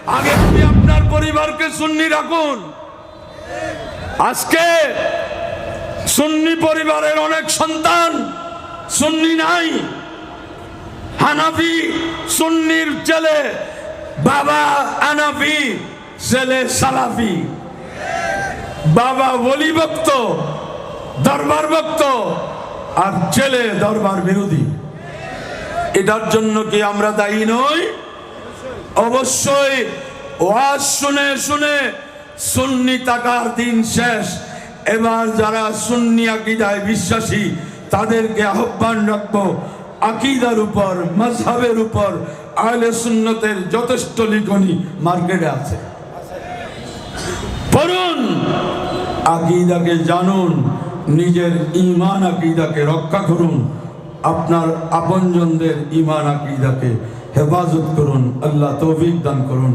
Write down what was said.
আগে আপনি আপনার পরিবারকে সুন্নি রাখুন। আজকে সুন্নি পরিবারের অনেক সন্তান সুন্নি নাই, হানাফি সুন্নির ছেলে, বাবা হানাফি, ছেলে সালাফি, বাবা ওলি ভক্ত, দরবার ভক্ত, আর ছেলে দরবার বিরোধী। এটার জন্য কি আমরা দায়ী নই? অবশ্যই। ওয়াজ শুনে শুনে সুন্নি থাকার দিন শেষ। এবার যারা সুন্নি আকীদায় বিশ্বাসী তাদেরকে আহ্বান রাখবো, আকীদার উপর, মাযহাবের উপর আহলে সুন্নতের যথেষ্ট লিখনি মার্কেটে আছে, পড়ুন, আকীদাকে জানুন, নিজের ঈমান আকীদাকে রক্ষা করুন, আপনার আপনজনদের ঈমান আকীদাকে হেফাজত করুন। আল্লাহ তৌফিক দান করুন।